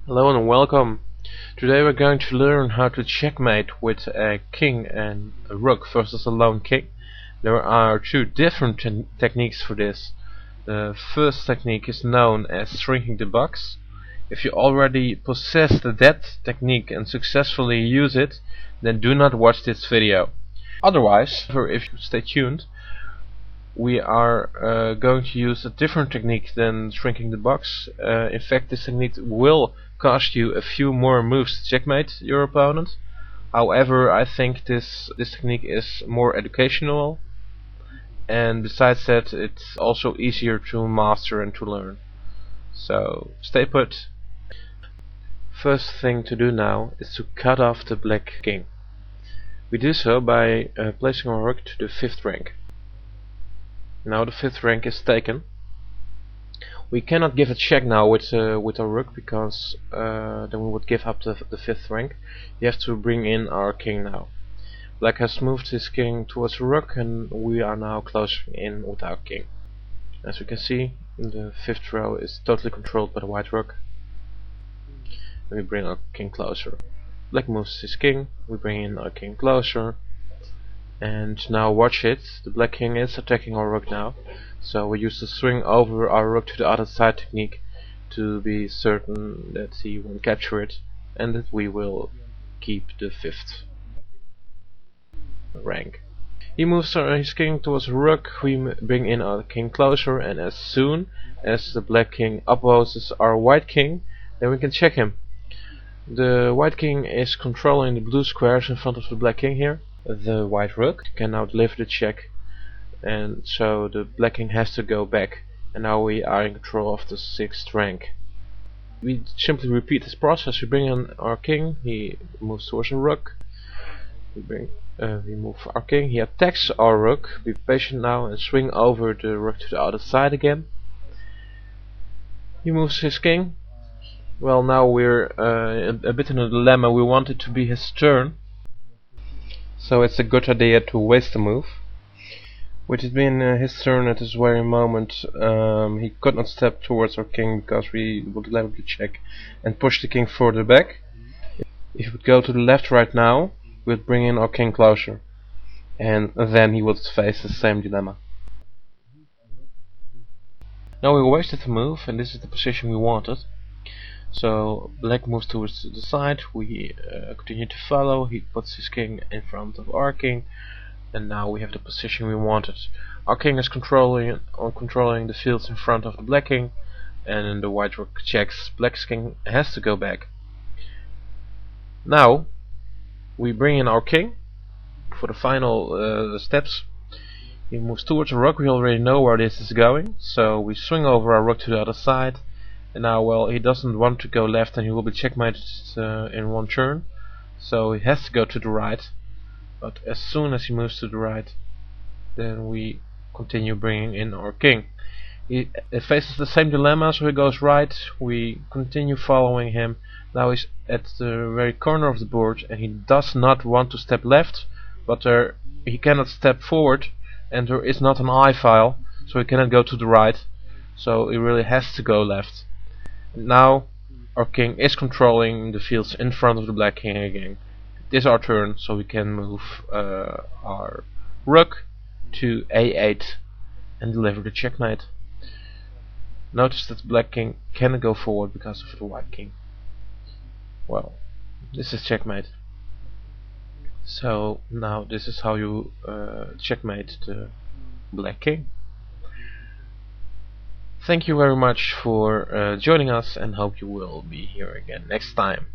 Hello and welcome. Today we're going to learn how to checkmate with a king and a rook versus a lone king. There are two different techniques for this. The first technique is known as shrinking the box. If you already possess that technique and successfully use it, then do not watch this video. Otherwise, if you stay tuned, we are going to use a different technique than shrinking the box. In fact, this technique will cost you a few more moves to checkmate your opponent. However, I think this technique is more educational, and besides that, it's also easier to master and to learn. So stay put. First thing to do now is to cut off the black king. We do so by placing our rook to the 5th rank. Now the 5th rank is taken. We cannot give a check now with our rook, because then we would give up the 5th rank. You have to bring in our king now. Black has moved his king towards the rook, and we are now closing in with our king. As you can see, the 5th row is totally controlled by the white rook. And we bring our king closer. Black moves his king, we bring in our king closer. And now watch it, the black king is attacking our rook now. So we use the swing over our rook to the other side technique to be certain that he won't capture it, and that we will keep the 5th rank. He moves his king towards the rook, we bring in our king closer, and as soon as the black king opposes our white king, then we can check him. The white king is controlling the blue squares in front of the black king here. The white rook can now deliver the check, and so the black king has to go back, and now we are in control of the 6th rank. We simply repeat this process. We bring in our king, he moves towards the rook, we move our king, he attacks our rook. Be patient now and swing over the rook to the other side again. He moves his king. Well, now we're a bit in a dilemma. We want it to be his turn, so it's a good idea to waste a move. With it being his turn at this very moment, he could not step towards our king because we would level the check and push the king further back. If he would go to the left right now, we would bring in our king closer, and then he would face the same dilemma. Now we wasted a move, and this is the position we wanted. So black moves towards the side, we continue to follow, he puts his king in front of our king, and now we have the position we wanted. Our king is controlling the fields in front of the black king, and the white rook checks. Black's king has to go back. Now we bring in our king for the final steps. He moves towards the rook, we already know where this is going, so we swing over our rook to the other side. And now, well, he doesn't want to go left, and he will be checkmated in one turn, so he has to go to the right. But as soon as he moves to the right, then we continue bringing in our king. He faces the same dilemma, so he goes right, we continue following him. Now he's at the very corner of the board, and he does not want to step left, but he cannot step forward, and there is not an I file, so he cannot go to the right, so he really has to go left. Now our king is controlling the fields in front of the black king again. It is our turn, so we can move our rook to a8 and deliver the checkmate. Notice that the black king cannot go forward because of the white king. Well, this is checkmate. So now this is how you checkmate the black king. Thank you very much for joining us, and hope you will be here again next time.